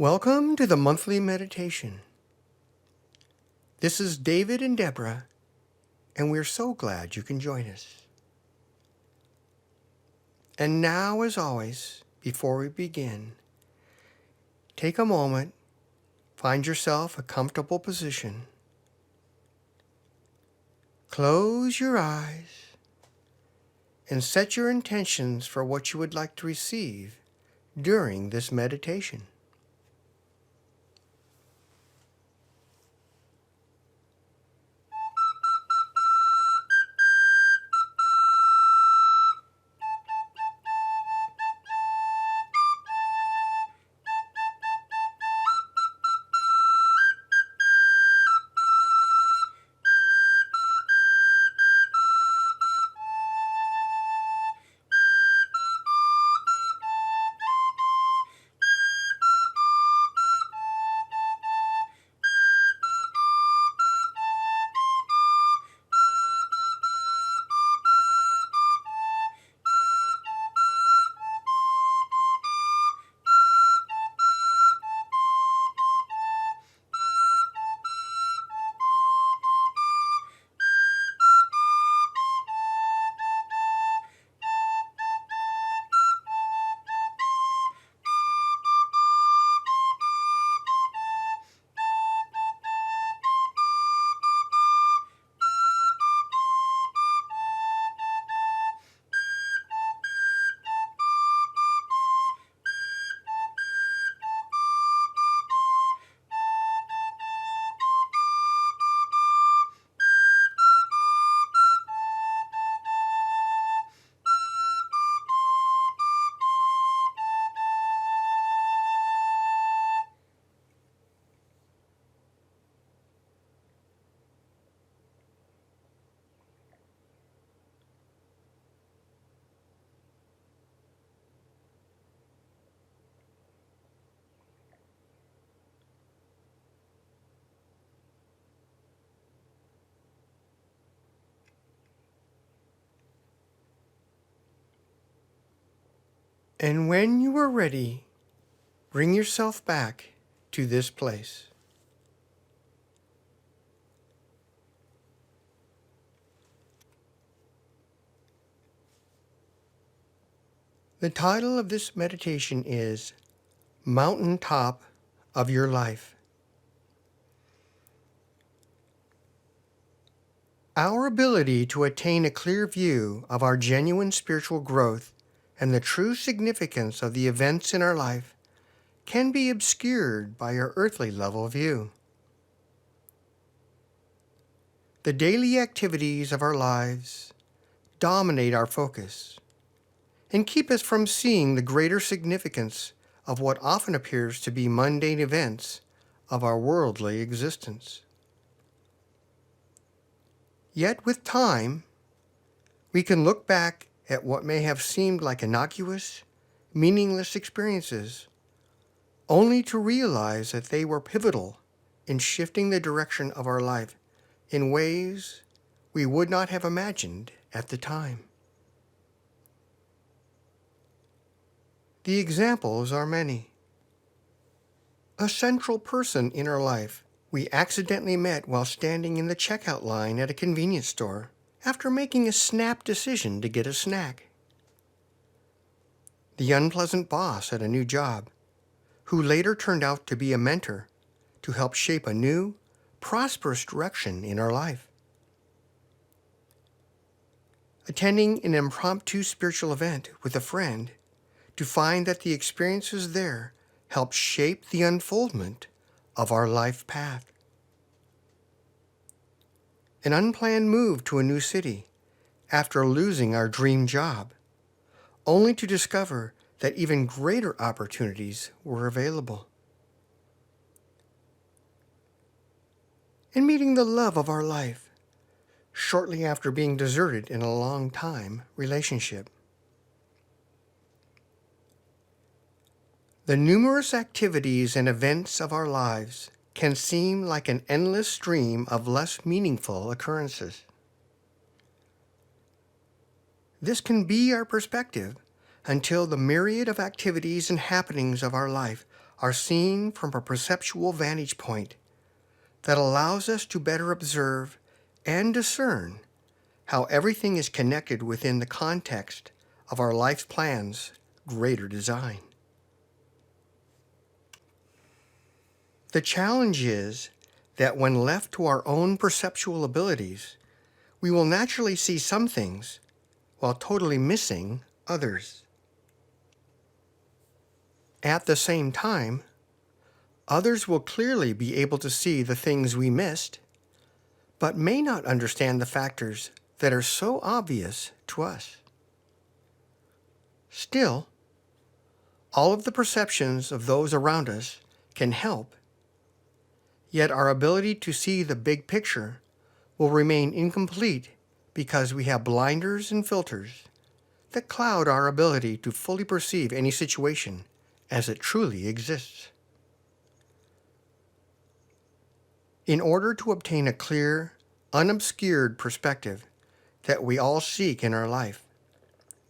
Welcome to the monthly meditation. This is David and Deborah, and we're so glad you can join us. And now, as always, before we begin, take a moment, find yourself a comfortable position. Close your eyes and set your intentions for what you would like to receive during this meditation. And when you are ready, bring yourself back to this place. The title of this meditation is Mountaintop of Your Life. Our ability to attain a clear view of our genuine spiritual growth and the true significance of the events in our life can be obscured by our earthly level view. The daily activities of our lives dominate our focus and keep us from seeing the greater significance of what often appears to be mundane events of our worldly existence. Yet with time, we can look back at what may have seemed like innocuous, meaningless experiences, only to realize that they were pivotal in shifting the direction of our life in ways we would not have imagined at the time. The examples are many. A central person in our life we accidentally met while standing in the checkout line at a convenience store after making a snap decision to get a snack. The unpleasant boss at a new job, who later turned out to be a mentor to help shape a new, prosperous direction in our life. Attending an impromptu spiritual event with a friend to find that the experiences there helped shape the unfoldment of our life path. An unplanned move to a new city after losing our dream job, only to discover that even greater opportunities were available. And meeting the love of our life shortly after being deserted in a long-time relationship. The numerous activities and events of our lives can seem like an endless stream of less meaningful occurrences. This can be our perspective until the myriad of activities and happenings of our life are seen from a perceptual vantage point that allows us to better observe and discern how everything is connected within the context of our life's plan's greater design. The challenge is that when left to our own perceptual abilities, we will naturally see some things while totally missing others. At the same time, others will clearly be able to see the things we missed, but may not understand the factors that are so obvious to us. Still, all of the perceptions of those around us can help, yet our ability to see the big picture will remain incomplete because we have blinders and filters that cloud our ability to fully perceive any situation as it truly exists. In order to obtain a clear, unobscured perspective that we all seek in our life,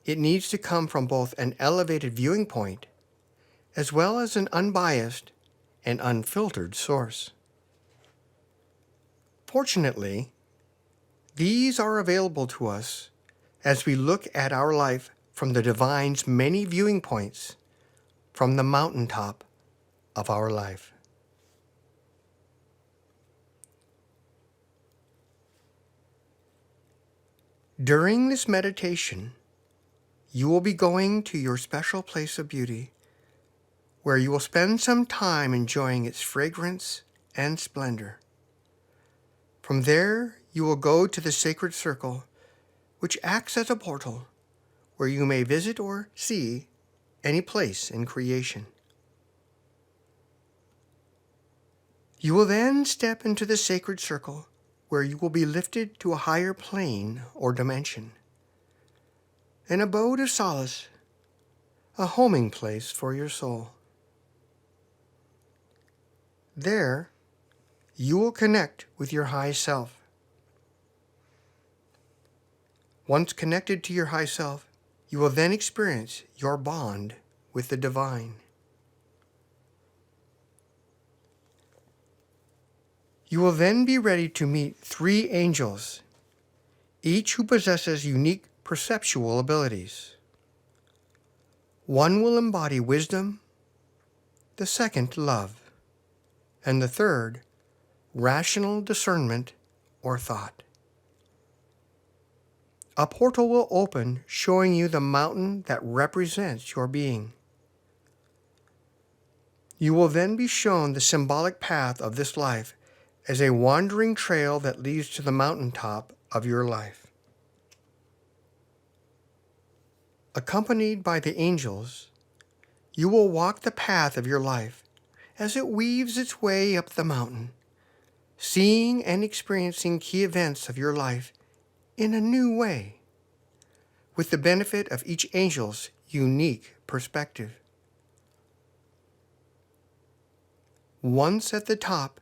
it needs to come from both an elevated viewing point as well as an unbiased and unfiltered source. Fortunately, these are available to us as we look at our life from the Divine's many viewing points from the mountaintop of our life. During this meditation, you will be going to your special place of beauty, where you will spend some time enjoying its fragrance and splendor. From there, you will go to the sacred circle, which acts as a portal where you may visit or see any place in creation. You will then step into the sacred circle, where you will be lifted to a higher plane or dimension, an abode of solace, a homing place for your soul. There, you will connect with your high self. Once connected to your high self, you will then experience your bond with the divine. You will then be ready to meet 3 angels, each who possesses unique perceptual abilities. One will embody wisdom, the second love, and the third rational discernment or thought. A portal will open, showing you the mountain that represents your being. You will then be shown the symbolic path of this life as a wandering trail that leads to the mountaintop of your life. Accompanied by the angels, you will walk the path of your life as it weaves its way up the mountain, seeing and experiencing key events of your life in a new way, with the benefit of each angel's unique perspective. Once at the top,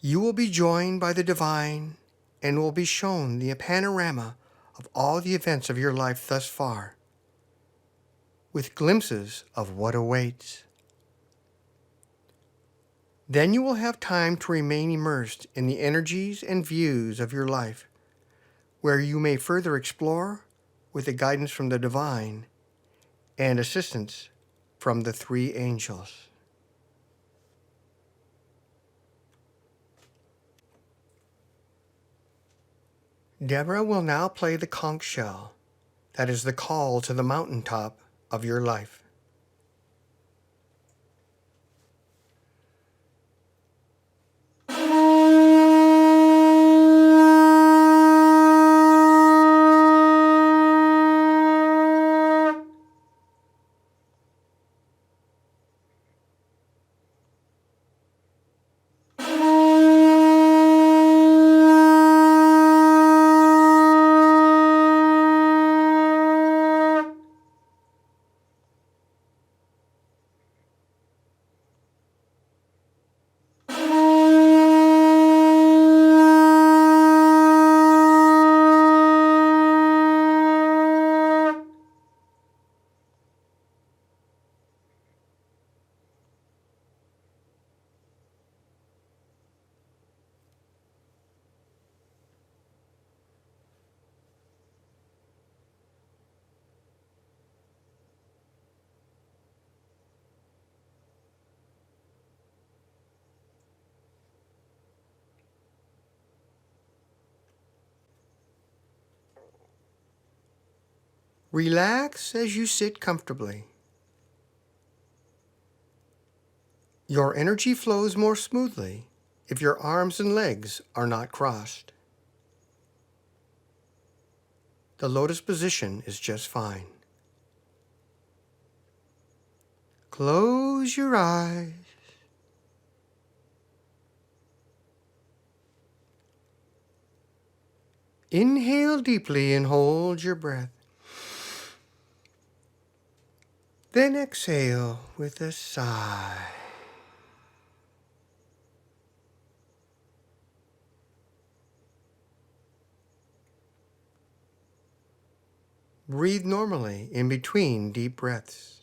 you will be joined by the divine and will be shown the panorama of all the events of your life thus far, with glimpses of what awaits. Then you will have time to remain immersed in the energies and views of your life, where you may further explore with the guidance from the divine and assistance from the 3 angels. Deborah will now play the conch shell, that is the call to the mountaintop of your life. Relax as you sit comfortably. Your energy flows more smoothly if your arms and legs are not crossed. The lotus position is just fine. Close your eyes. Inhale deeply and hold your breath. Then exhale with a sigh. Breathe normally in between deep breaths.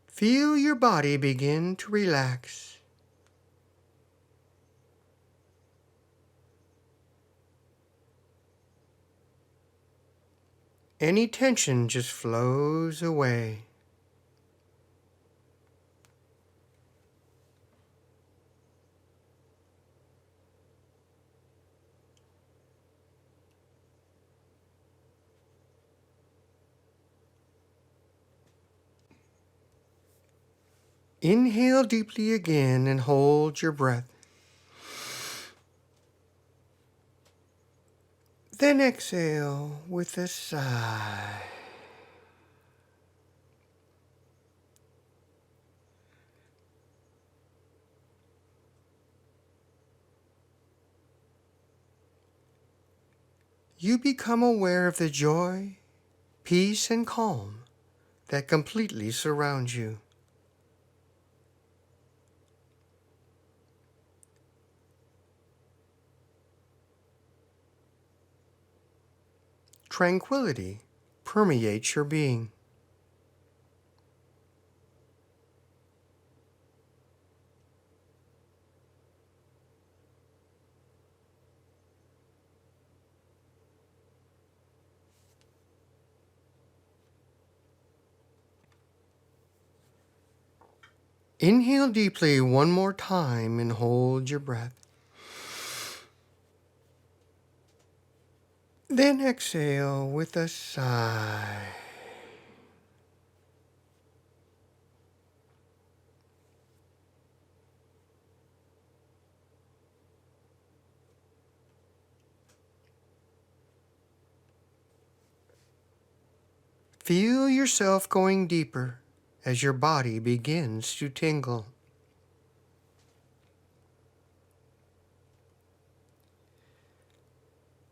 Feel your body begin to relax. Any tension just flows away. Inhale deeply again and hold your breath. Then exhale with a sigh. You become aware of the joy, peace, and calm that completely surrounds you. Tranquility permeates your being. Inhale deeply one more time and hold your breath. Then exhale with a sigh. Feel yourself going deeper as your body begins to tingle.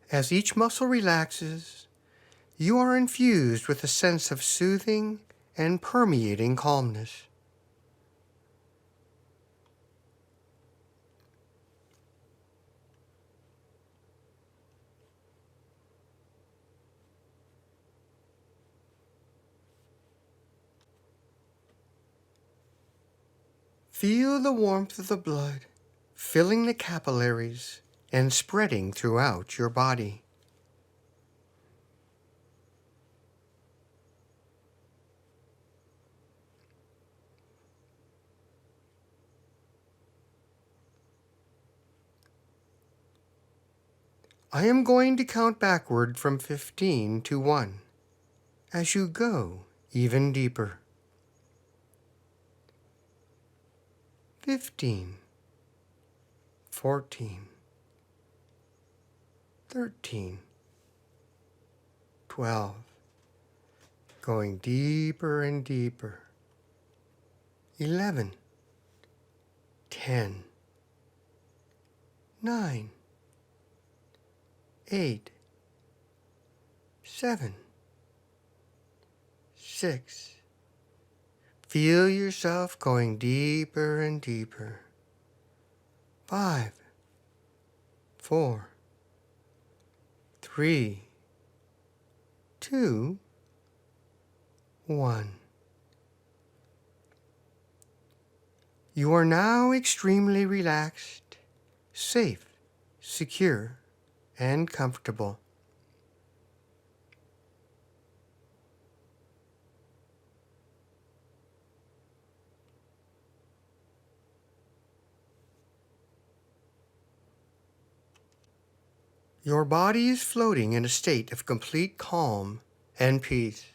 As each muscle relaxes, you are infused with a sense of soothing and permeating calmness. Feel the warmth of the blood filling the capillaries and spreading throughout your body. I am going to count backward from 15 to 1 as you go even deeper. 15, 14, 13, 12, going deeper and deeper. 11, 10, 9, 8, 7, 6. Feel yourself going deeper and deeper. 5, 4, 3, 2, 1. You are now extremely relaxed, safe, secure, and comfortable. Your body is floating in a state of complete calm and peace.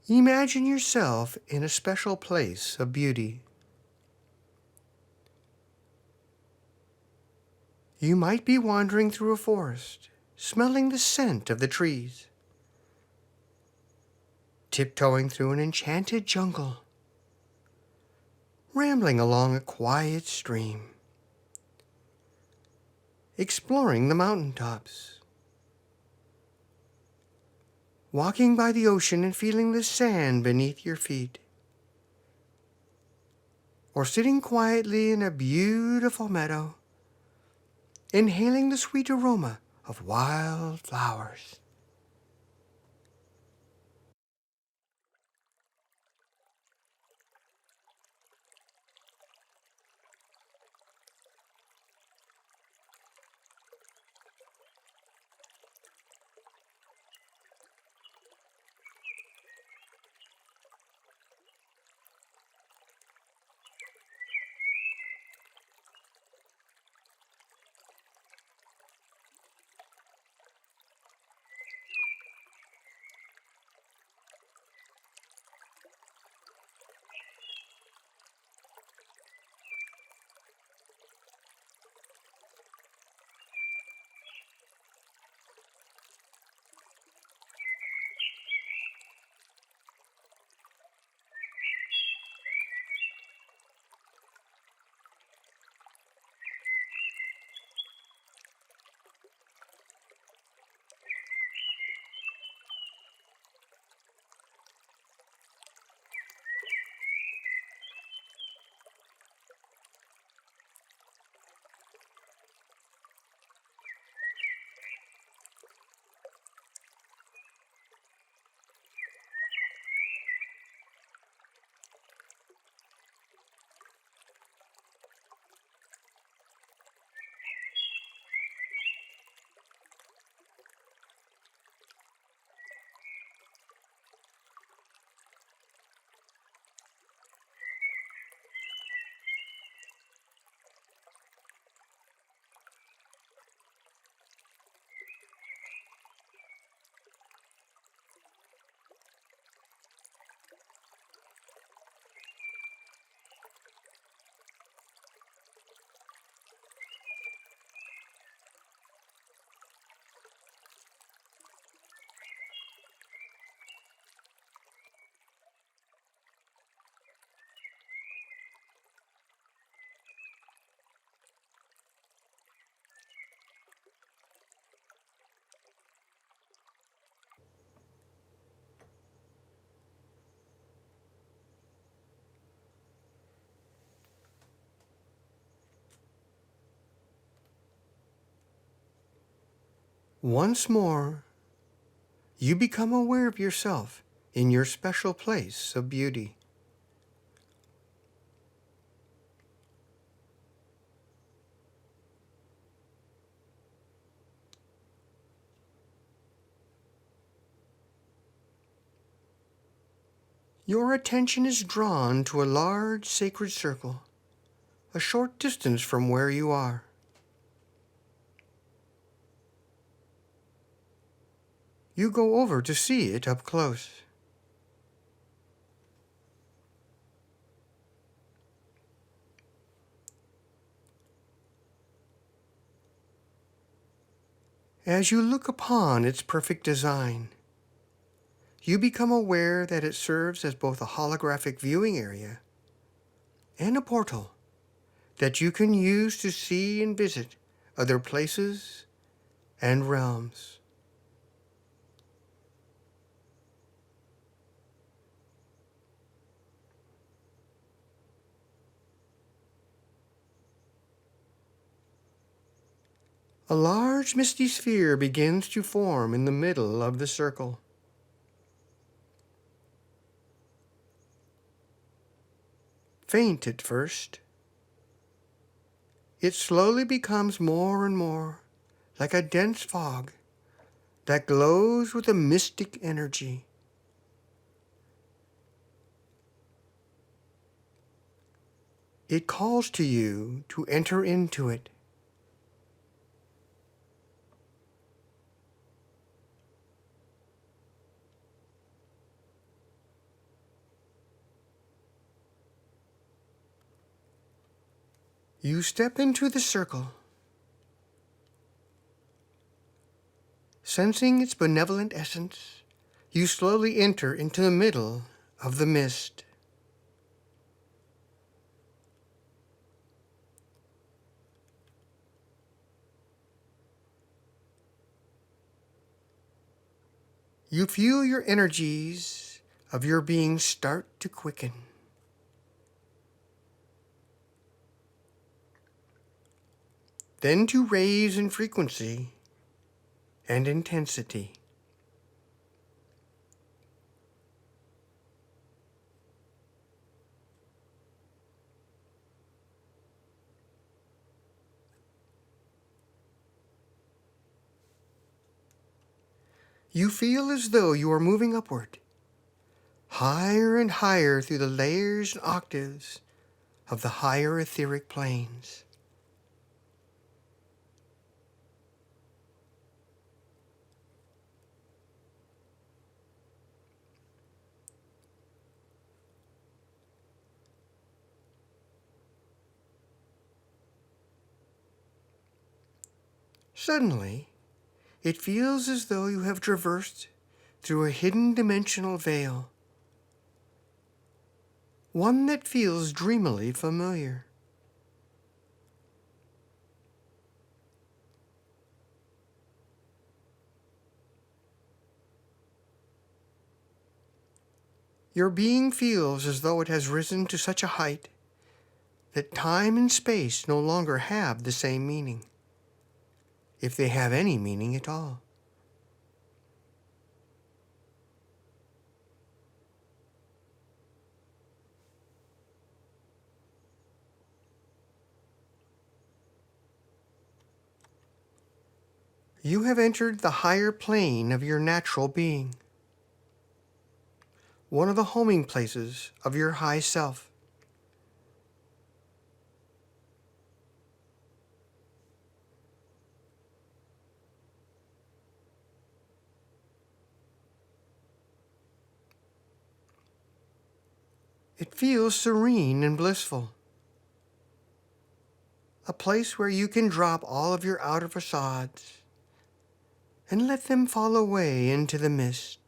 Imagine yourself in a special place of beauty. You might be wandering through a forest, smelling the scent of the trees, tiptoeing through an enchanted jungle, rambling along a quiet stream, exploring the mountaintops, walking by the ocean and feeling the sand beneath your feet, or sitting quietly in a beautiful meadow, inhaling the sweet aroma of wild flowers. Once more, you become aware of yourself in your special place of beauty. Your attention is drawn to a large sacred circle, a short distance from where you are. You go over to see it up close. As you look upon its perfect design, you become aware that it serves as both a holographic viewing area and a portal that you can use to see and visit other places and realms. A large misty sphere begins to form in the middle of the circle. Faint at first, it slowly becomes more and more like a dense fog that glows with a mystic energy. It calls to you to enter into it. You step into the circle, sensing its benevolent essence. You slowly enter into the middle of the mist. You feel your energies of your being start to quicken. Then to raise in frequency and intensity. You feel as though you are moving upward, higher and higher through the layers and octaves of the higher etheric planes. Suddenly, it feels as though you have traversed through a hidden dimensional veil, one that feels dreamily familiar. Your being feels as though it has risen to such a height that time and space no longer have the same meaning, if they have any meaning at all. You have entered the higher plane of your natural being, one of the homing places of your high self. It feels serene and blissful, a place where you can drop all of your outer facades and let them fall away into the mist.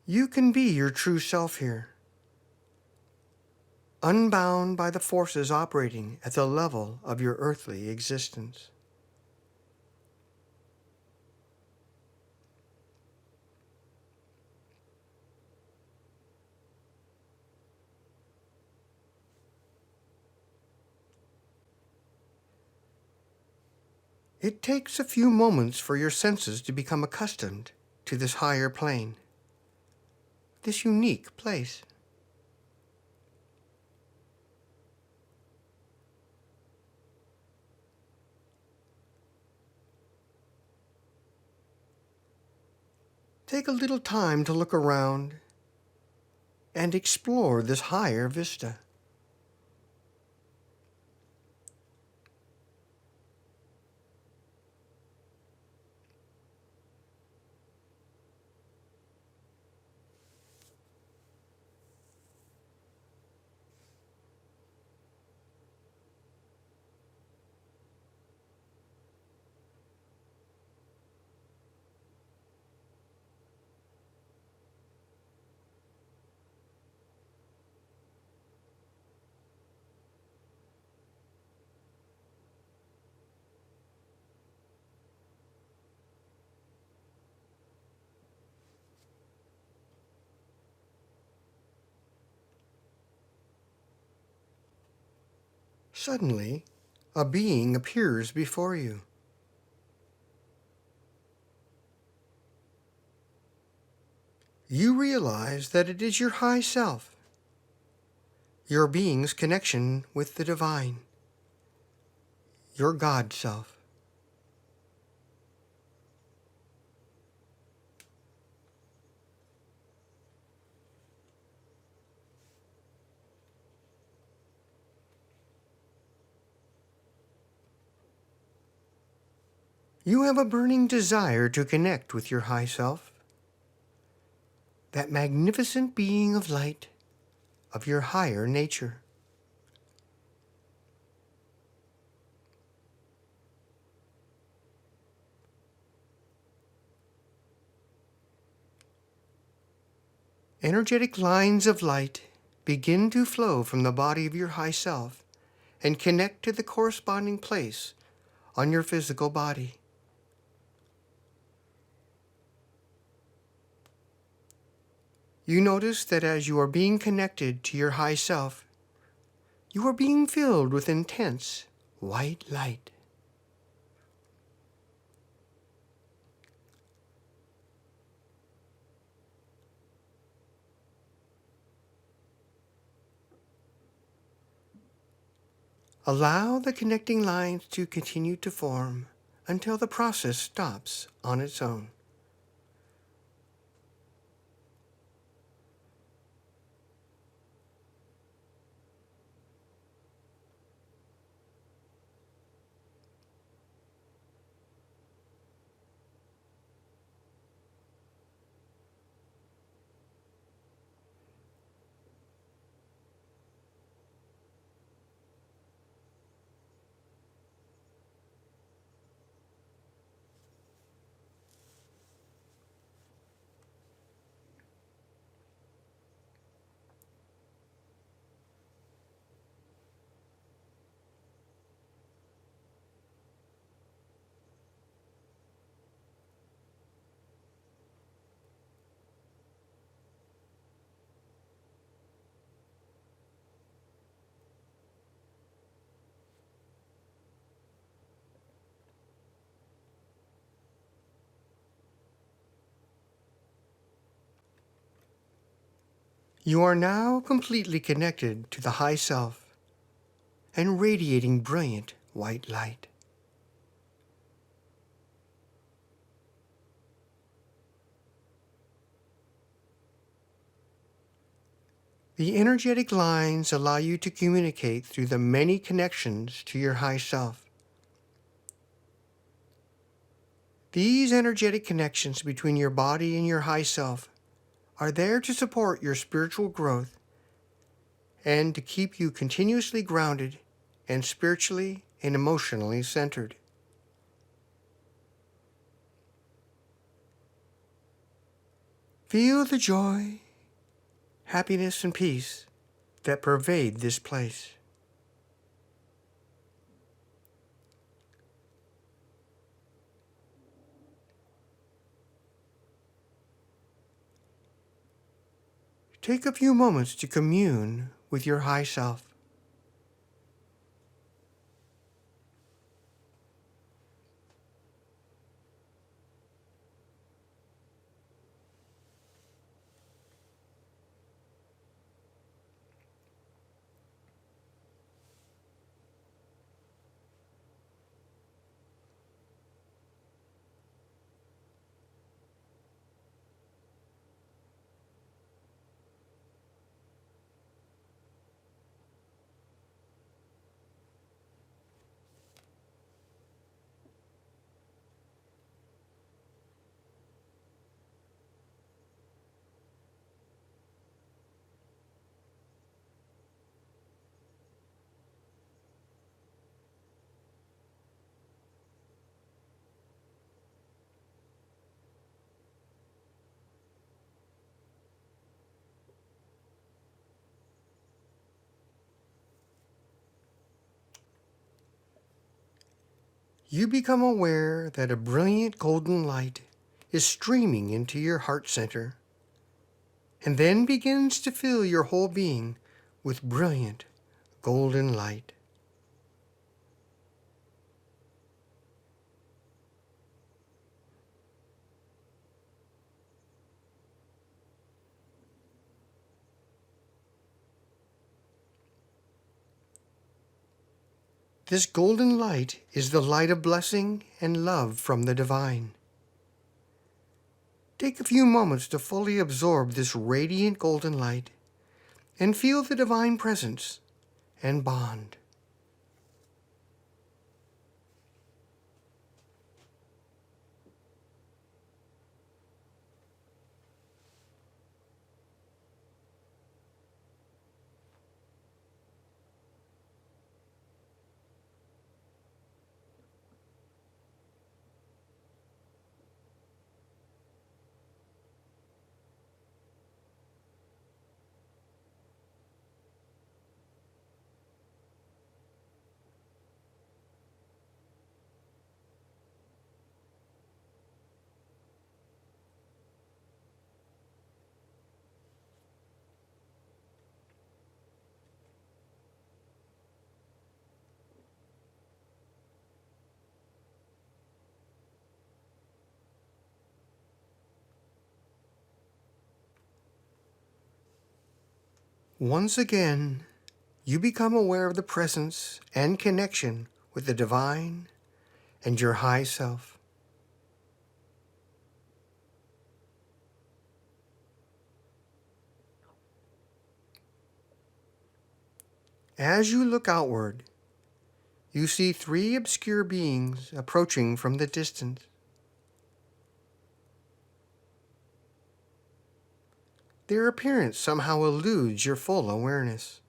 You can be your true self here, unbound by the forces operating at the level of your earthly existence. It takes a few moments for your senses to become accustomed to this higher plane, this unique place. Take a little time to look around and explore this higher vista. Suddenly, a being appears before you. you realize that it is your high self, your being's connection with the divine, your God self. You have a burning desire to connect with your high self, that magnificent being of light of your higher nature. Energetic lines of light begin to flow from the body of your high self and connect to the corresponding place on your physical body. You notice that as you are being connected to your high self, you are being filled with intense white light. Allow the connecting lines to continue to form until the process stops on its own. You are now completely connected to the high self and radiating brilliant white light. The energetic lines allow you to communicate through the many connections to your high self. These energetic connections between your body and your high self are there to support your spiritual growth and to keep you continuously grounded and spiritually and emotionally centered. Feel the joy, happiness, and peace that pervade this place. Take a few moments to commune with your high self. You become aware that a brilliant golden light is streaming into your heart center and then begins to fill your whole being with brilliant golden light. This golden light is the light of blessing and love from the divine. Take a few moments to fully absorb this radiant golden light and feel the divine presence and bond. Once again, you become aware of the presence and connection with the divine and your high self. As you look outward, you see three obscure beings approaching from the distance. Their appearance somehow eludes your full awareness.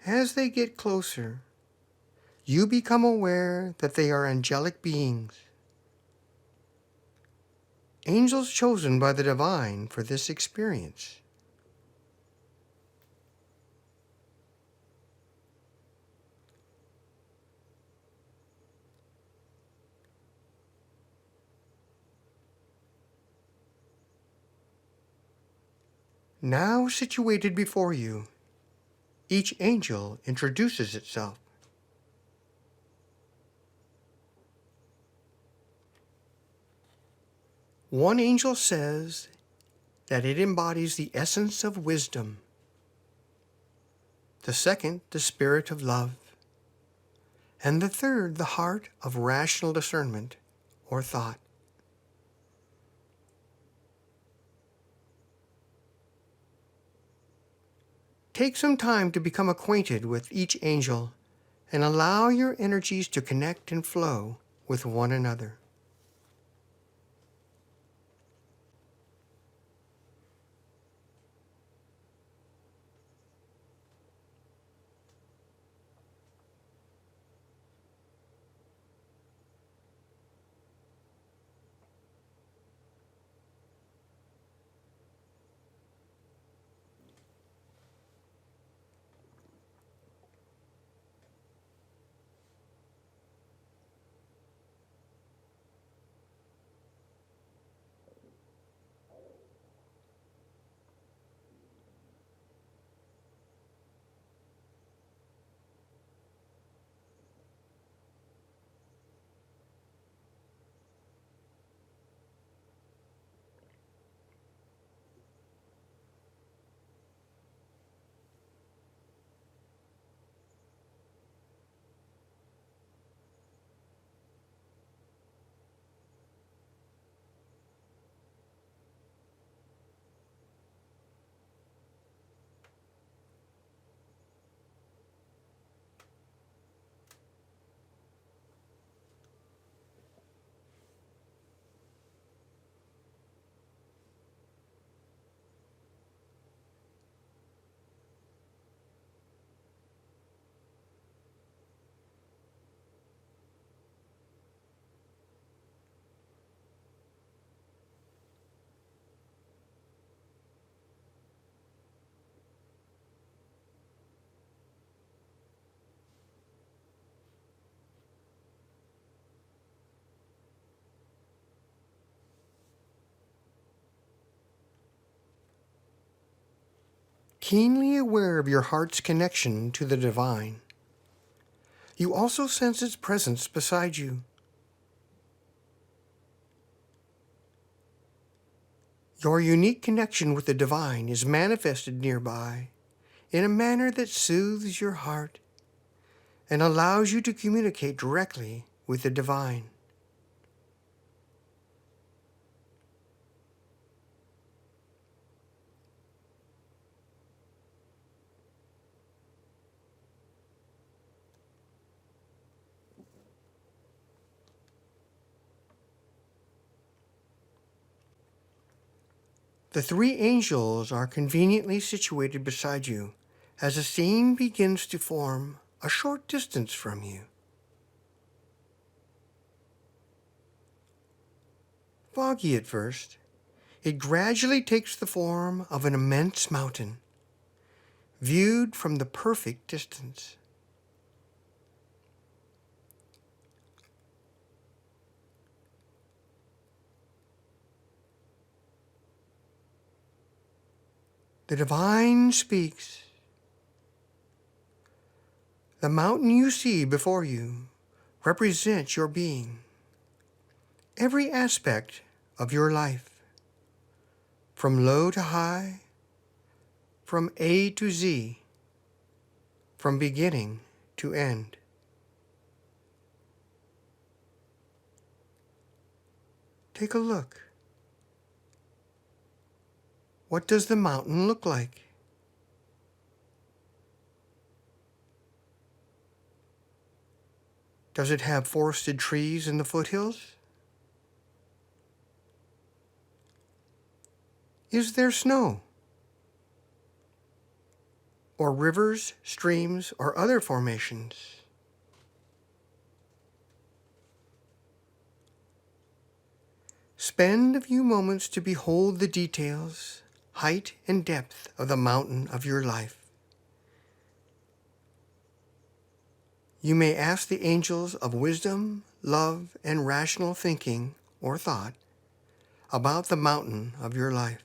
As they get closer, you become aware that they are angelic beings, angels chosen by the divine for this experience. Now situated before you, each angel introduces itself. One angel says that it embodies the essence of wisdom. The second, the spirit of love. And the third, the heart of rational discernment or thought. Take some time to become acquainted with each angel and allow your energies to connect and flow with one another. Keenly aware of your heart's connection to the divine, You also sense its presence beside you. Your unique connection with the divine is manifested nearby in a manner that soothes your heart and allows you to communicate directly with the divine. The three angels are conveniently situated beside you as a scene begins to form a short distance from you. Foggy at first, it gradually takes the form of an immense mountain, viewed from the perfect distance. The divine speaks. The mountain you see before you represents your being, every aspect of your life, from low to high, from A to Z, from beginning to end. Take a look. What does the mountain look like? Does it have forested trees in the foothills? Is there snow? Or rivers, streams, or other formations? Spend a few moments to behold the details, height, and depth of the mountain of your life. You may ask the angels of wisdom, love, and rational thinking or thought about the mountain of your life.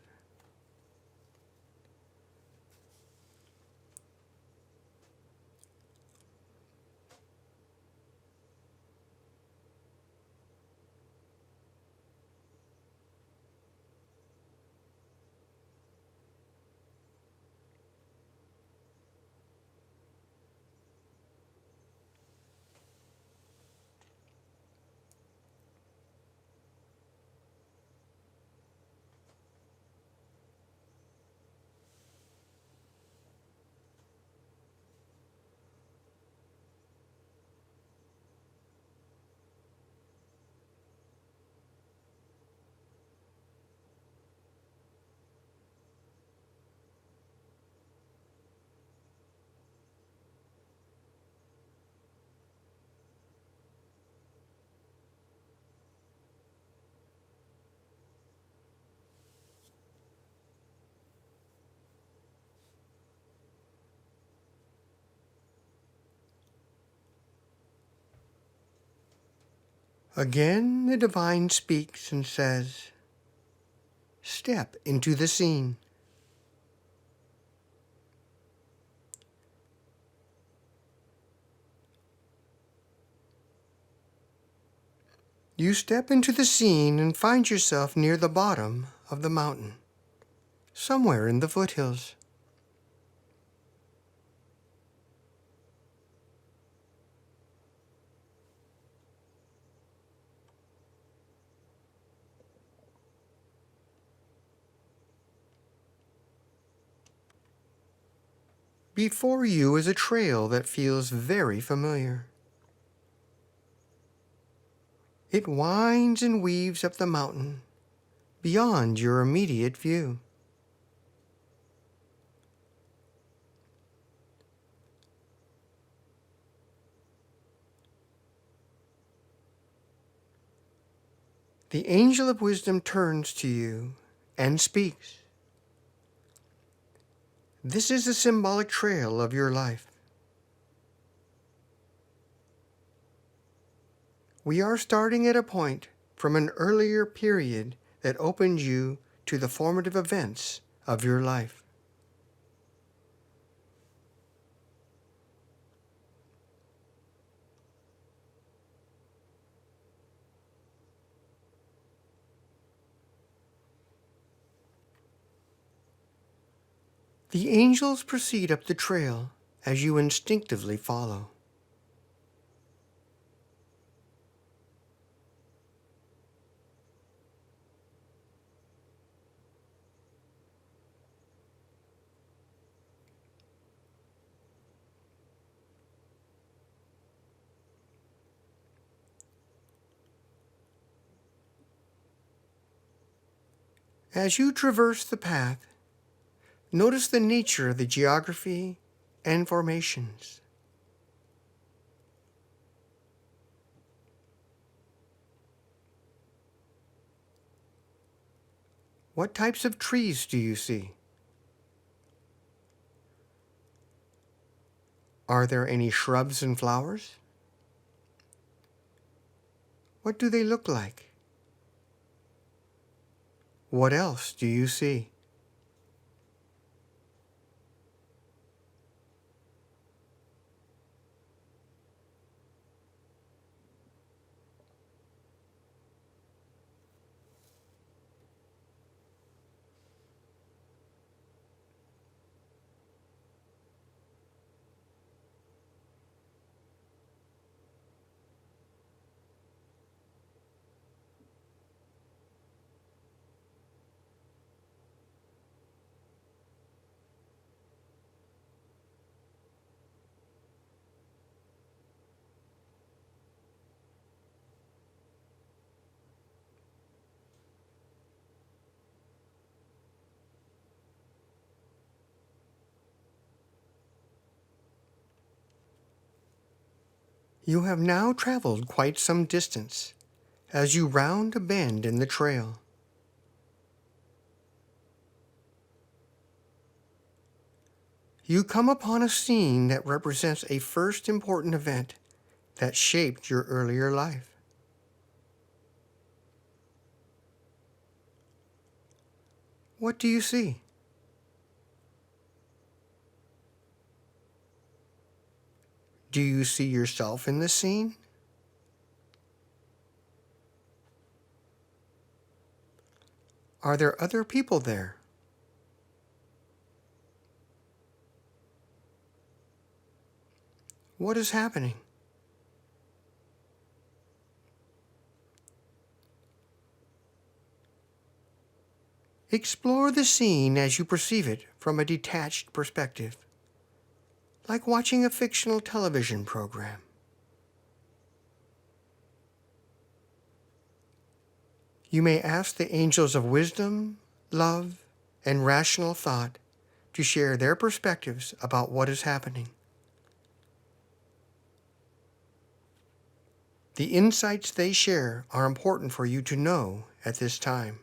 Again, the divine speaks and says, "Step into the scene." You step into the scene and find yourself near the bottom of the mountain, somewhere in the foothills. Before you is a trail that feels very familiar. It winds and weaves up the mountain beyond your immediate view. The angel of wisdom turns to you and speaks. This is the symbolic trail of your life. We are starting at a point from an earlier period that opened you to the formative events of your life. The angels proceed up the trail as you instinctively follow. As you traverse the path, notice the nature of the geography and formations. What types of trees do you see? Are there any shrubs and flowers? What do they look like? What else do you see? You have now traveled quite some distance as you round a bend in the trail. You come upon a scene that represents a first important event that shaped your earlier life. What do you see? Do you see yourself in the scene? Are there other people there? What is happening? Explore the scene as you perceive it from a detached perspective, like watching a fictional television program. You may ask the angels of wisdom, love, and rational thought to share their perspectives about what is happening. The insights they share are important for you to know at this time.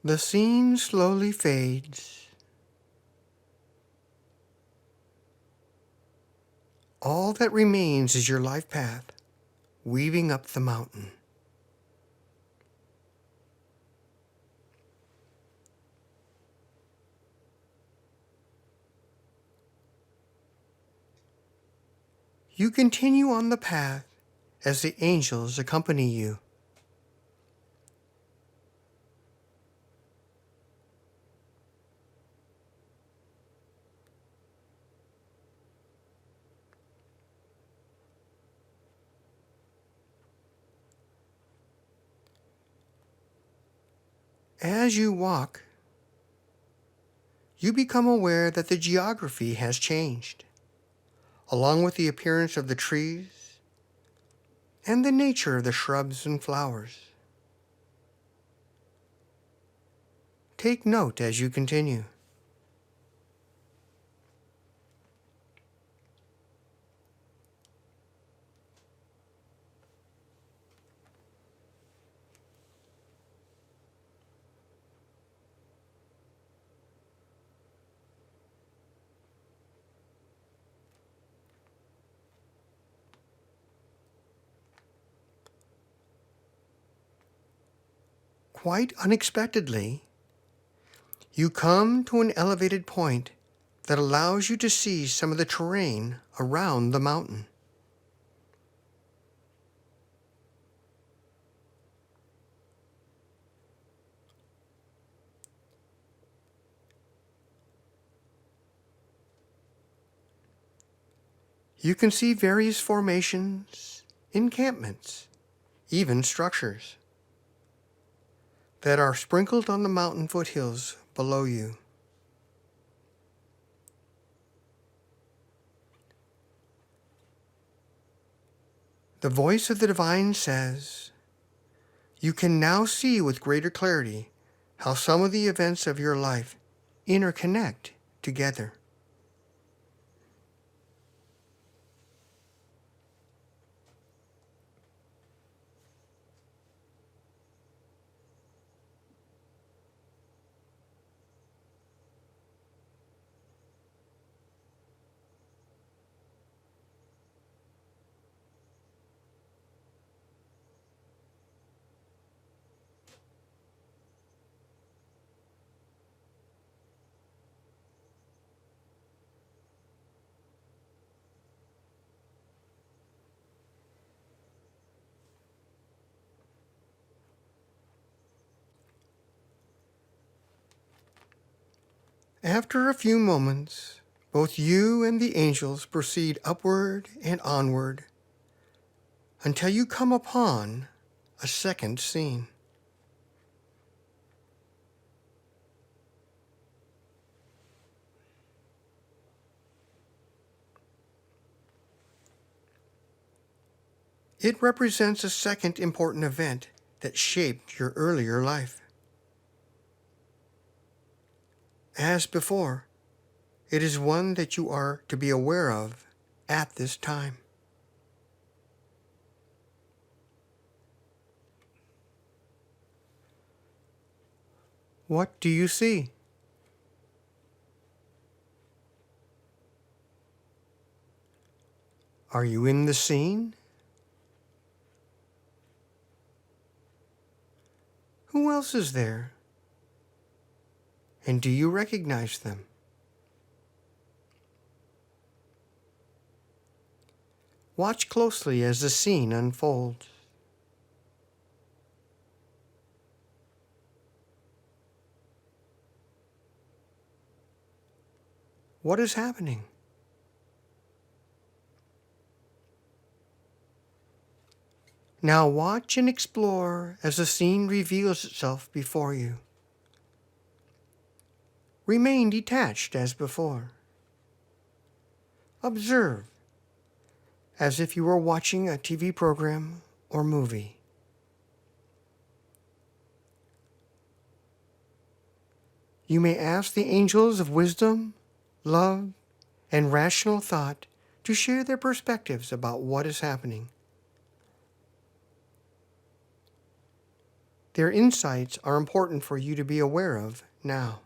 The scene slowly fades. All that remains is your life path, weaving up the mountain. You continue on the path as the angels accompany you. As you walk, you become aware that the geography has changed, along with the appearance of the trees and the nature of the shrubs and flowers. Take note as you continue. Quite unexpectedly, you come to an elevated point that allows you to see some of the terrain around the mountain. You can see various formations, encampments, even structures that are sprinkled on the mountain foothills below you. The voice of the divine says, you can now see with greater clarity how some of the events of your life interconnect together. After a few moments, both you and the angels proceed upward and onward until you come upon a second scene. It represents a second important event that shaped your earlier life. As before, it is one that you are to be aware of at this time. What do you see? Are you in the scene? Who else is there? And do you recognize them? Watch closely as the scene unfolds. What is happening? Now watch and explore as the scene reveals itself before you. Remain detached as before. Observe as if you were watching a TV program or movie. You may ask the angels of wisdom, love, and rational thought to share their perspectives about what is happening. Their insights are important for you to be aware of now.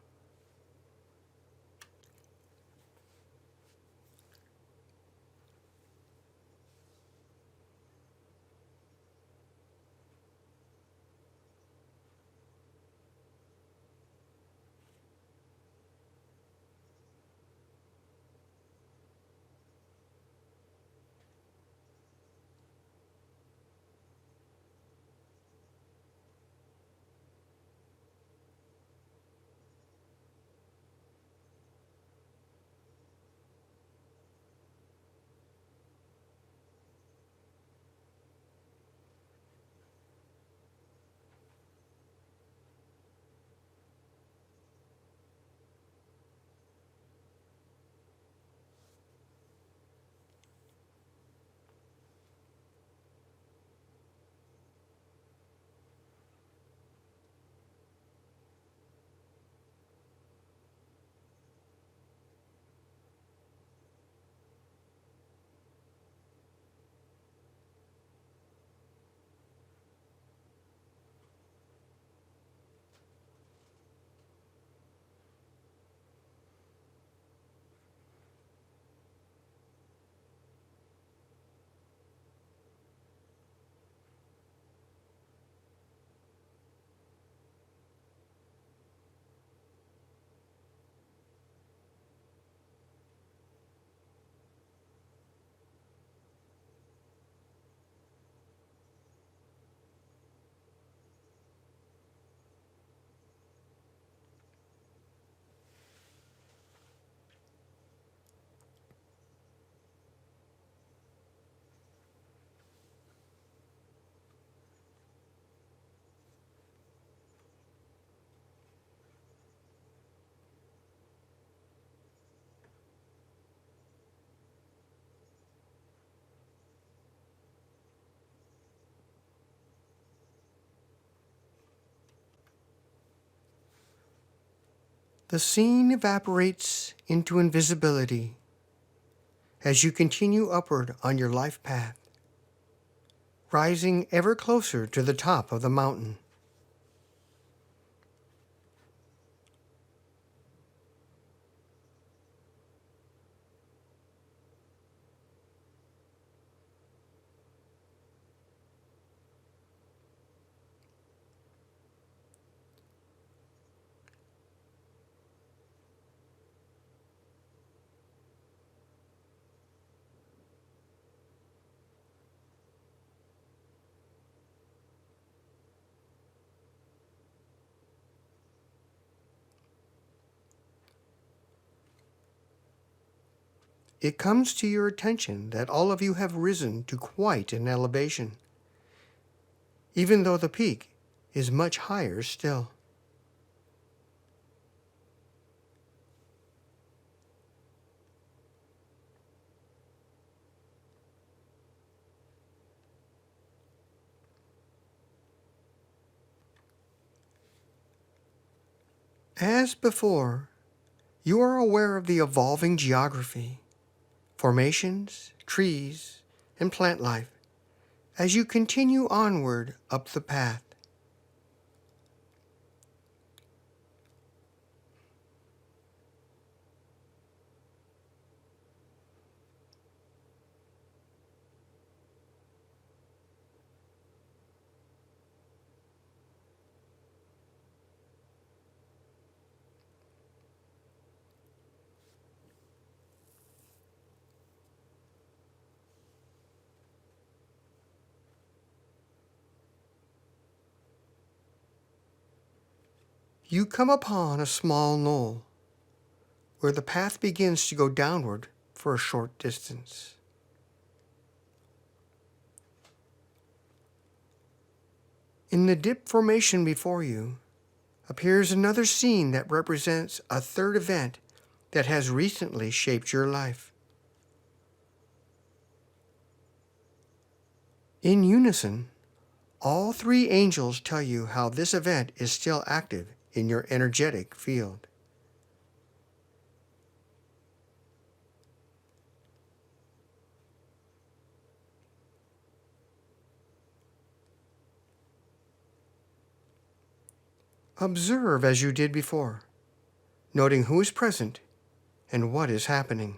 The scene evaporates into invisibility as you continue upward on your life path, rising ever closer to the top of the mountain. It comes to your attention that all of you have risen to quite an elevation, even though the peak is much higher still. As before, you are aware of the evolving geography, formations, trees, and plant life as you continue onward up the path. You come upon a small knoll where the path begins to go downward for a short distance. In the dip formation before you appears another scene that represents a third event that has recently shaped your life. In unison, all three angels tell you how this event is still active in your energetic field. Observe as you did before, noting who is present and what is happening.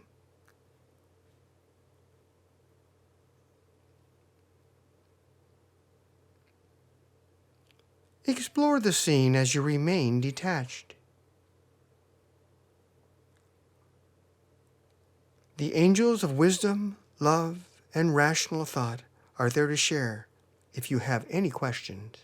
Explore the scene as you remain detached. The angels of wisdom, love, and rational thought are there to share if you have any questions.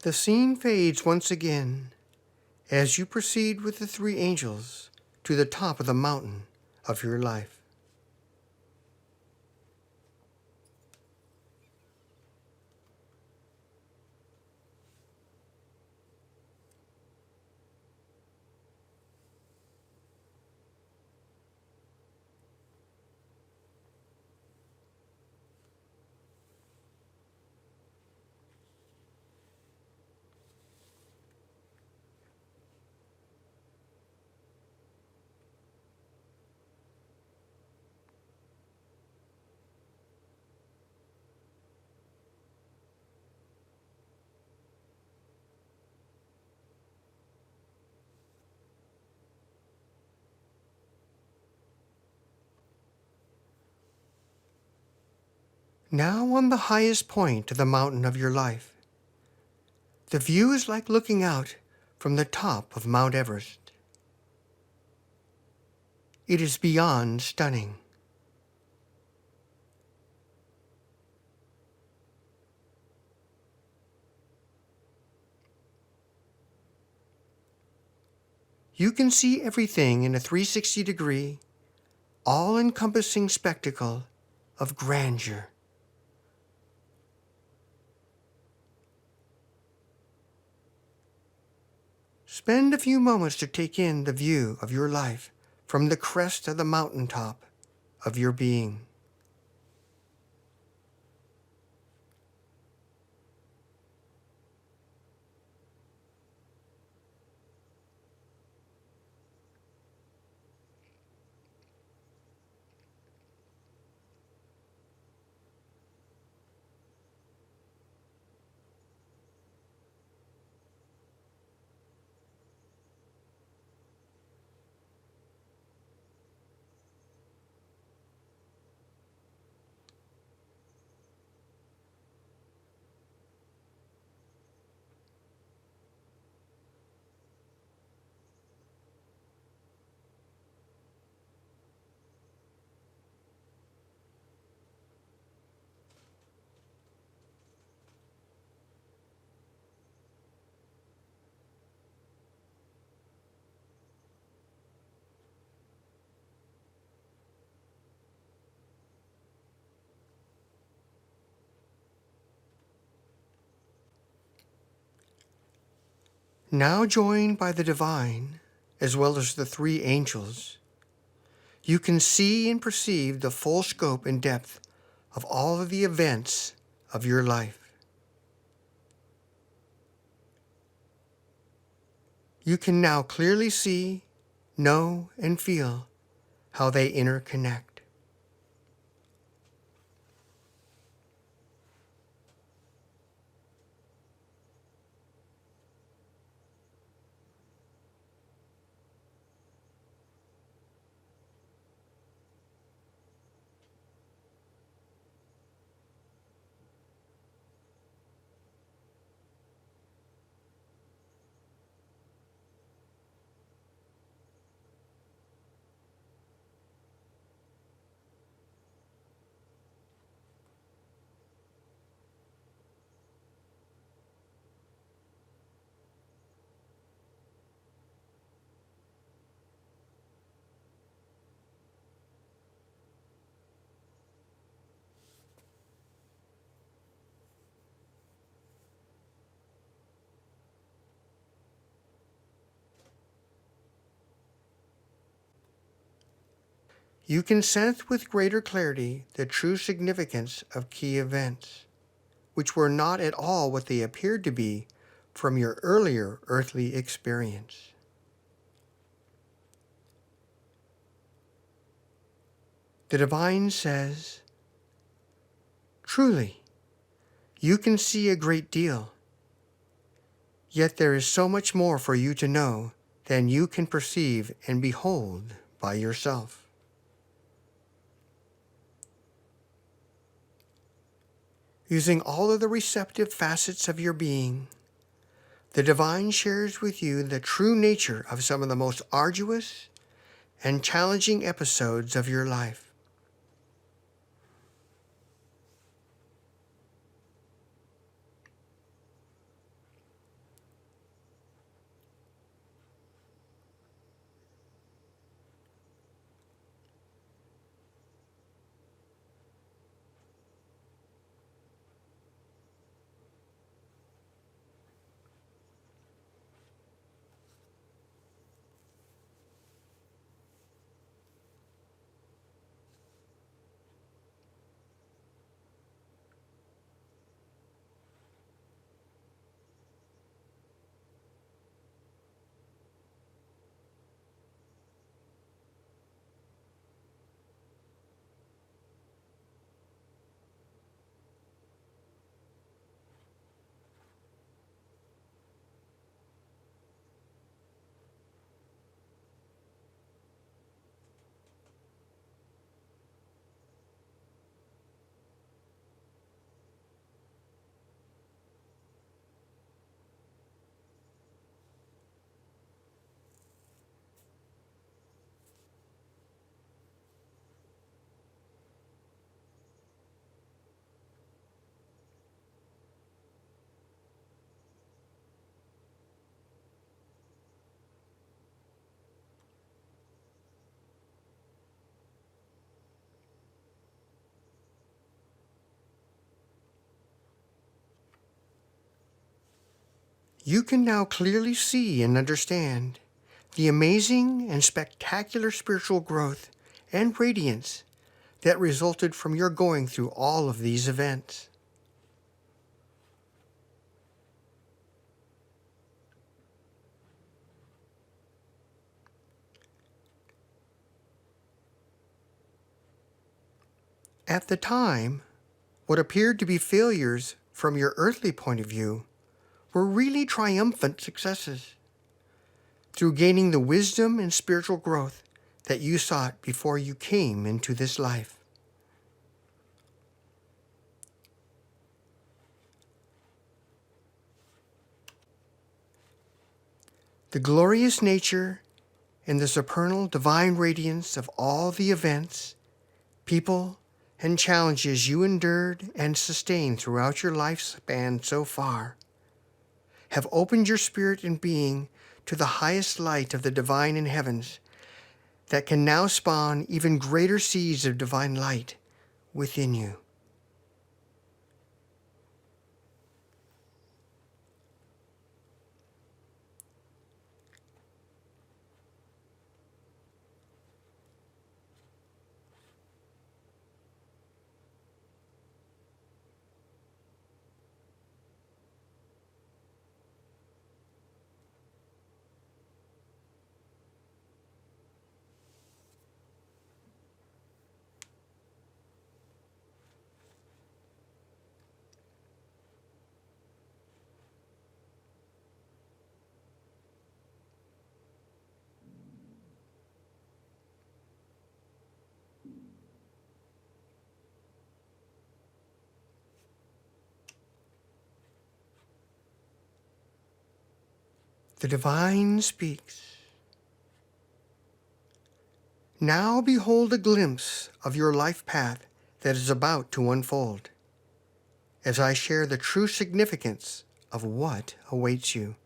The scene fades once again as you proceed with the three angels to the top of the mountain of your life. Now on the highest point of the mountain of your life, the view is like looking out from the top of Mount Everest. It is beyond stunning. You can see everything in a 360-degree, all-encompassing spectacle of grandeur. Spend a few moments to take in the view of your life from the crest of the mountaintop of your being. Now joined by the divine, as well as the three angels, you can see and perceive the full scope and depth of all of the events of your life. You can now clearly see, know, and feel how they interconnect. You can sense with greater clarity the true significance of key events, which were not at all what they appeared to be from your earlier earthly experience. The divine says, "Truly, you can see a great deal, yet there is so much more for you to know than you can perceive and behold by yourself." Using all of the receptive facets of your being, the divine shares with you the true nature of some of the most arduous and challenging episodes of your life. You can now clearly see and understand the amazing and spectacular spiritual growth and radiance that resulted from your going through all of these events. At the time, what appeared to be failures from your earthly point of view were really triumphant successes through gaining the wisdom and spiritual growth that you sought before you came into this life. The glorious nature and the supernal divine radiance of all the events, people, and challenges you endured and sustained throughout your lifespan so far have opened your spirit and being to the highest light of the divine in heavens that can now spawn even greater seeds of divine light within you. The divine speaks. Now behold a glimpse of your life path that is about to unfold, as I share the true significance of what awaits you.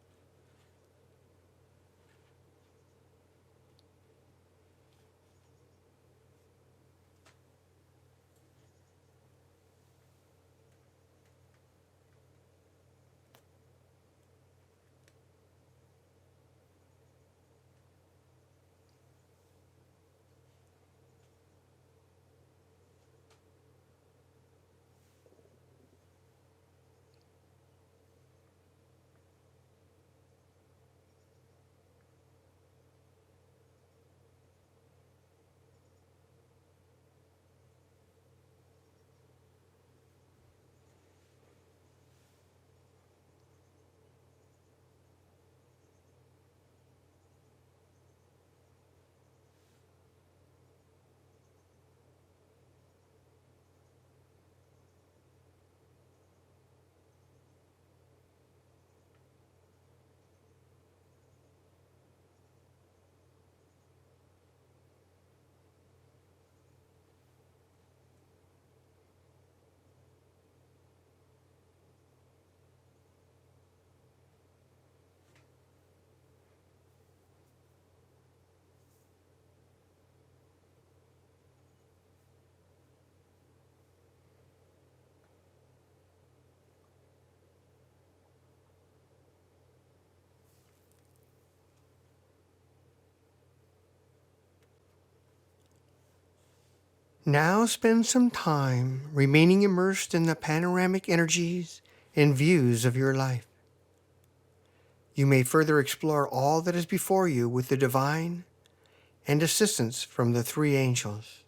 Now spend some time remaining immersed in the panoramic energies and views of your life. You may further explore all that is before you with the divine and assistance from the three angels.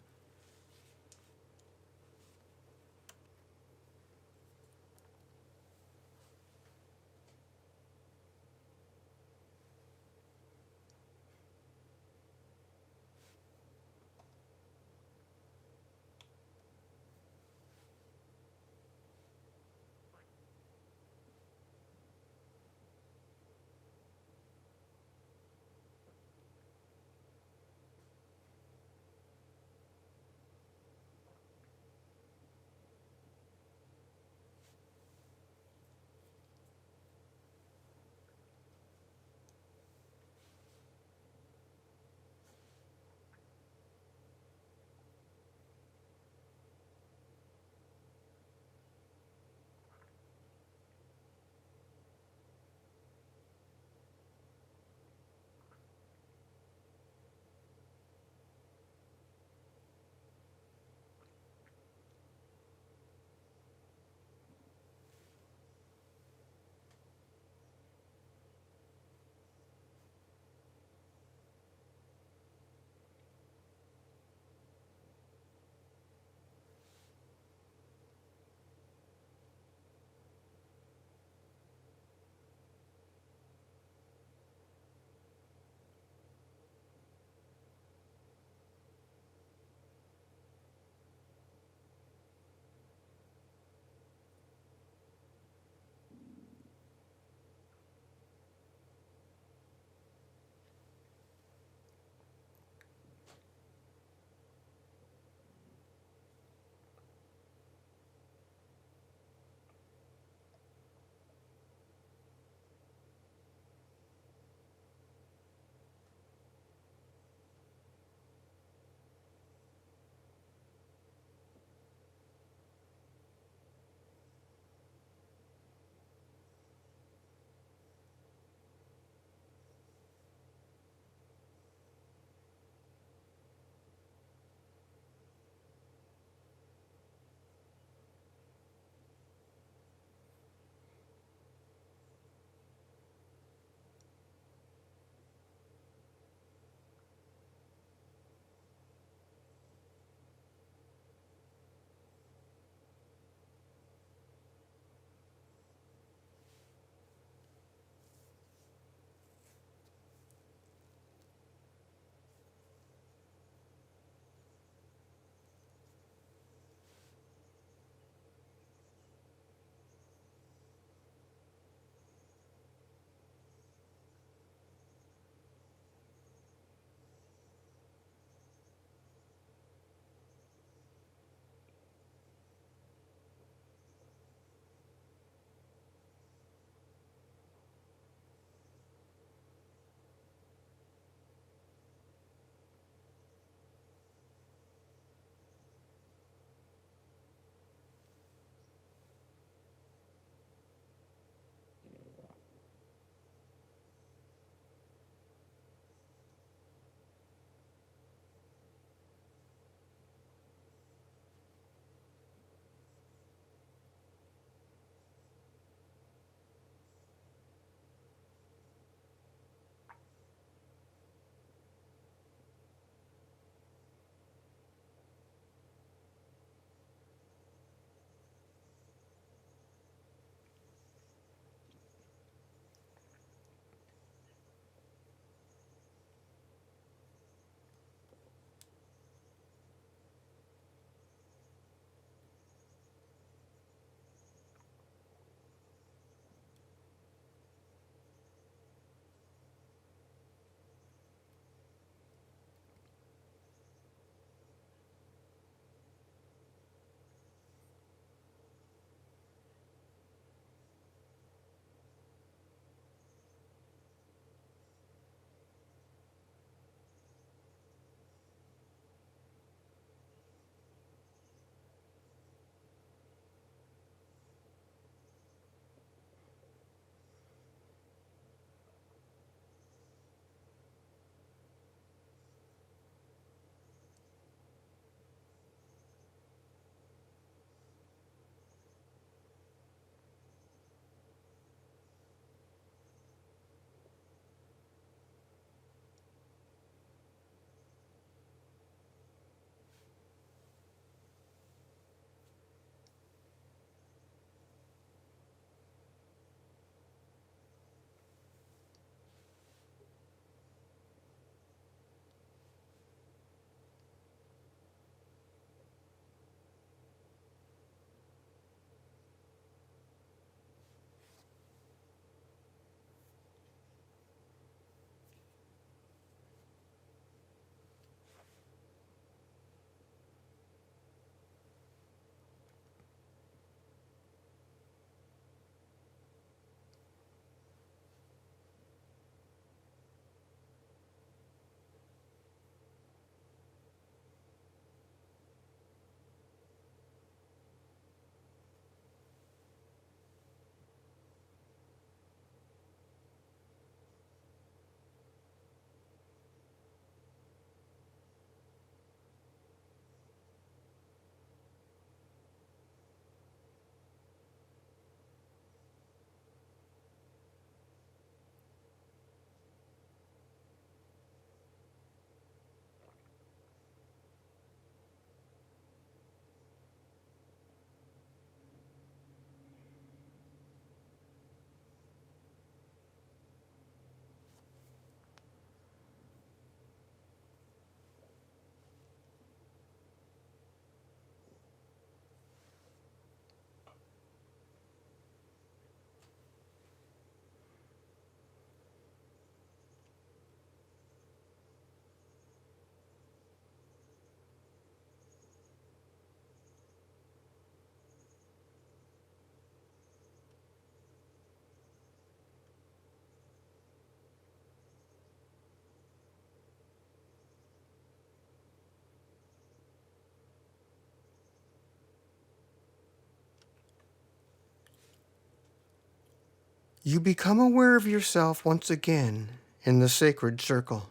you become aware of yourself once again in the sacred circle.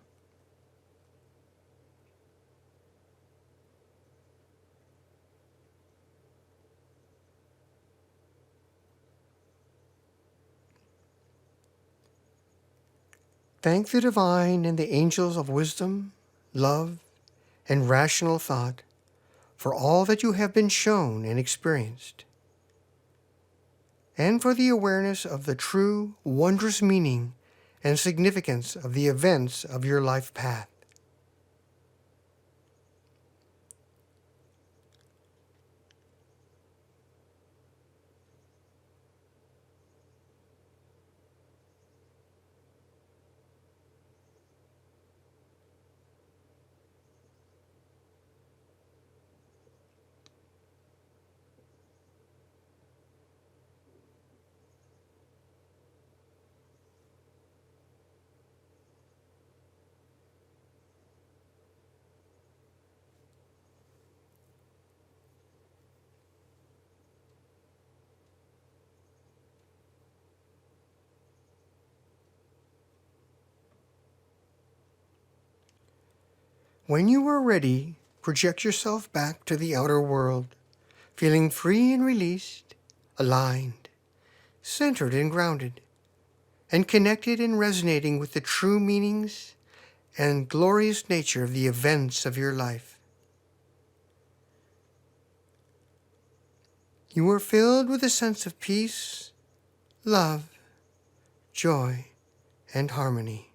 Thank the divine and the angels of wisdom, love, and rational thought for all that you have been shown and experienced, and for the awareness of the true, wondrous meaning and significance of the events of your life path. When you are ready, project yourself back to the outer world, feeling free and released, aligned, centered and grounded, and connected and resonating with the true meanings and glorious nature of the events of your life. You are filled with a sense of peace, love, joy, and harmony.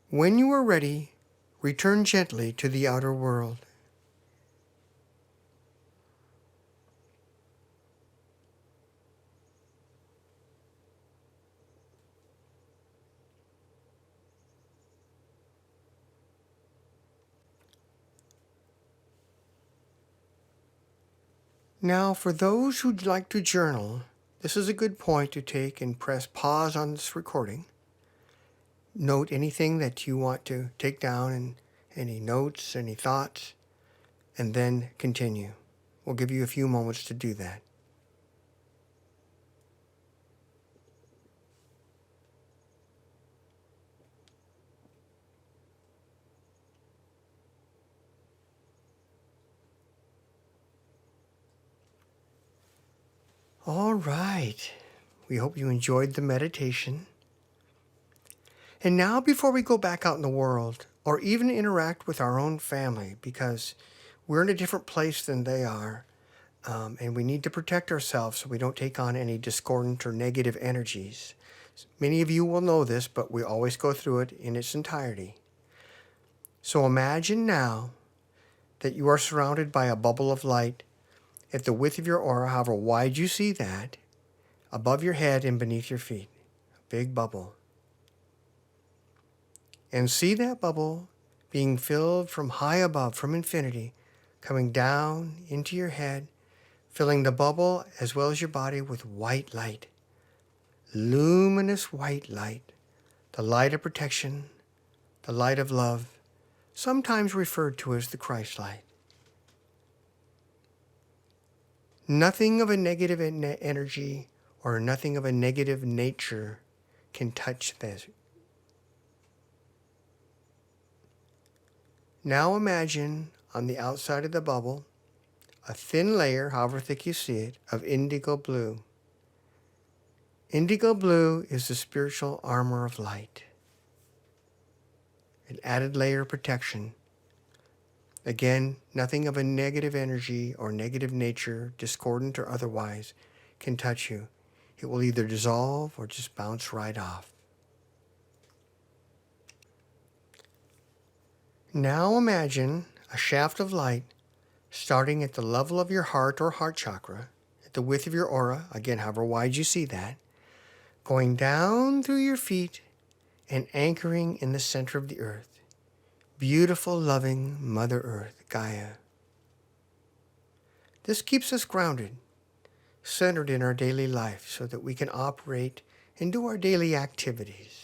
When you are ready, return gently to the outer world. Now, for those who'd like to journal, this is a good point to take and press pause on this recording. Note anything that you want to take down, and any notes, any thoughts, and then continue. We'll give you a few moments to do that. All right. We hope you enjoyed the meditation. And now, before we go back out in the world, or even interact with our own family, because we're in a different place than they are, and we need to protect ourselves so we don't take on any discordant or negative energies. Many of you will know this, but we always go through it in its entirety. So imagine now that you are surrounded by a bubble of light at the width of your aura, however wide you see that, above your head and beneath your feet. A big bubble. And see that bubble being filled from high above, from infinity, coming down into your head, filling the bubble as well as your body with white light. Luminous white light. The light of protection, the light of love, sometimes referred to as the Christ light. Nothing of a negative energy or nothing of a negative nature can touch this. Now imagine on the outside of the bubble a thin layer, however thick you see it, of indigo blue. Indigo blue is the spiritual armor of light. An added layer of protection. Again, nothing of a negative energy or negative nature, discordant or otherwise, can touch you. It will either dissolve or just bounce right off. Now imagine a shaft of light starting at the level of your heart or heart chakra, at the width of your aura, again, however wide you see that, going down through your feet and anchoring in the center of the earth. Beautiful, loving Mother Earth, Gaia. This keeps us grounded, centered in our daily life so that we can operate and do our daily activities.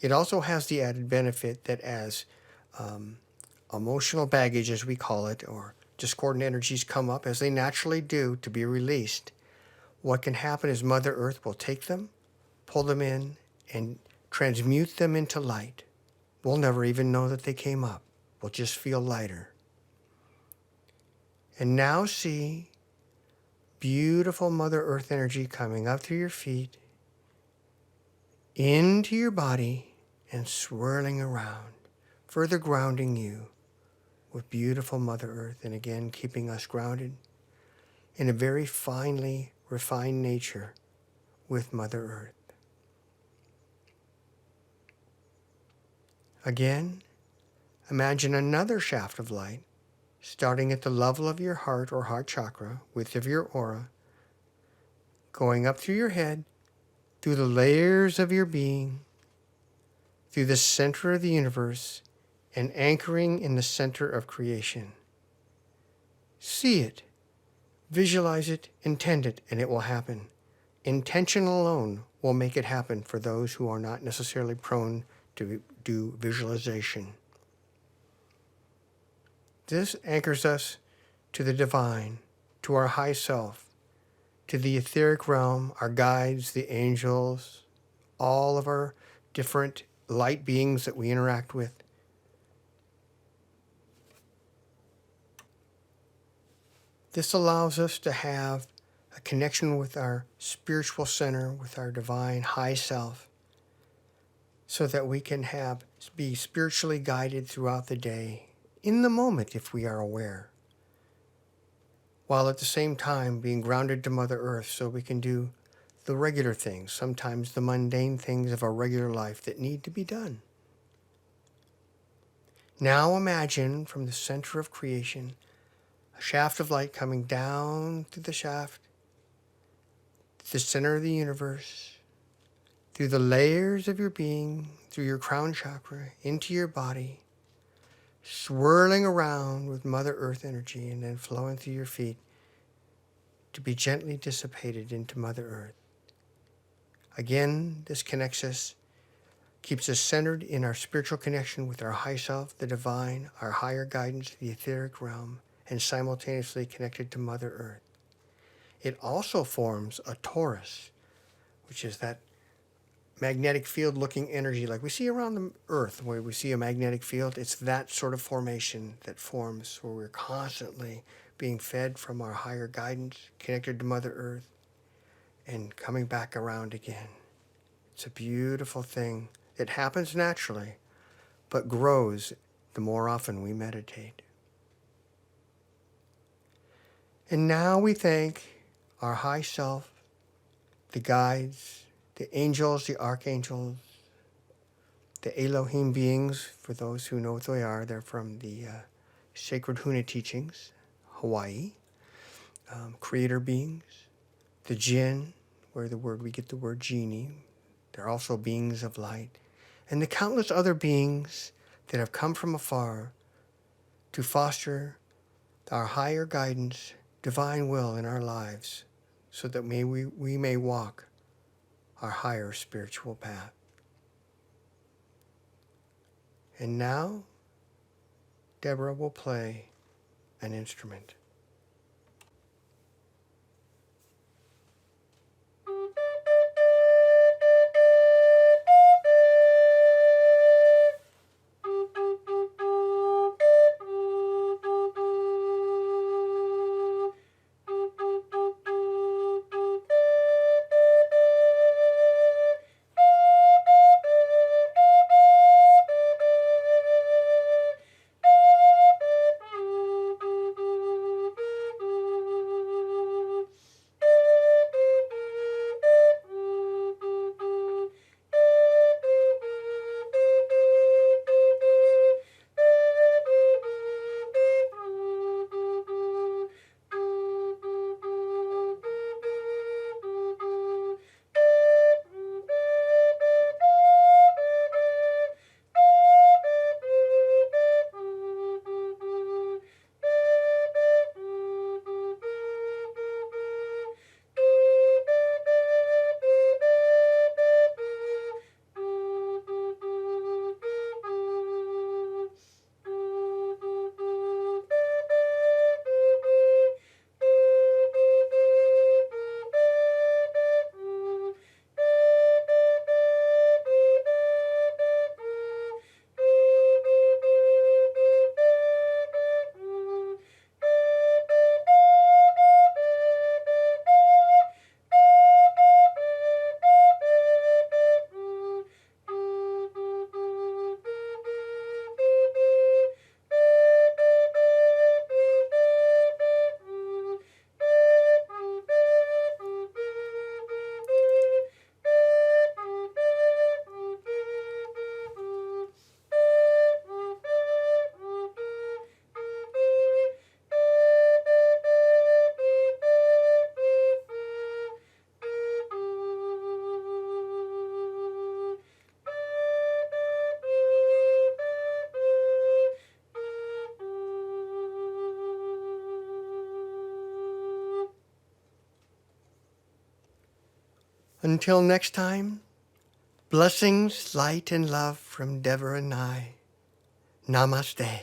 It also has the added benefit that as emotional baggage, as we call it, or discordant energies come up, as they naturally do, to be released, what can happen is Mother Earth will take them, pull them in, and transmute them into light. We'll never even know that they came up. We'll just feel lighter. And now see beautiful Mother Earth energy coming up through your feet, into your body, and swirling around, further grounding you with beautiful Mother Earth, and again keeping us grounded in a very finely refined nature with Mother Earth. Again, imagine another shaft of light starting at the level of your heart or heart chakra, width of your aura, going up through your head, through the layers of your being, through the center of the universe, and anchoring in the center of creation. See it, visualize it, intend it, and it will happen. Intention alone will make it happen for those who are not necessarily prone to do visualization. This anchors us to the divine, to our high self, to the etheric realm, our guides, the angels, all of our different light beings that we interact with. This allows us to have a connection with our spiritual center, with our divine high self, so that we can be spiritually guided throughout the day, in the moment if we are aware, while at the same time being grounded to Mother Earth so we can do the regular things, sometimes the mundane things of our regular life that need to be done. Now imagine from the center of creation a shaft of light coming down through the shaft, to the center of the universe, through the layers of your being, through your crown chakra, into your body, swirling around with Mother Earth energy and then flowing through your feet to be gently dissipated into Mother Earth. Again, this connects us, keeps us centered in our spiritual connection with our high self, the divine, our higher guidance, the etheric realm, and simultaneously connected to Mother Earth. It also forms a torus, which is that magnetic field looking energy like we see around the Earth, where we see a magnetic field. It's that sort of formation that forms where we're constantly being fed from our higher guidance, connected to Mother Earth, and coming back around again. It's a beautiful thing. It happens naturally, but grows the more often we meditate. And now we thank our high self, the guides, the angels, the archangels, the Elohim beings, for those who know what they are. They're from the Sacred Huna teachings, Hawaii. Creator beings, the jinn, where we get the word genie. They're also beings of light. And the countless other beings that have come from afar to foster our higher guidance, divine will in our lives, so that we may walk our higher spiritual path. And now, Deborah will play an instrument. Until next time, blessings, light, and love from Deborah and I. Namaste.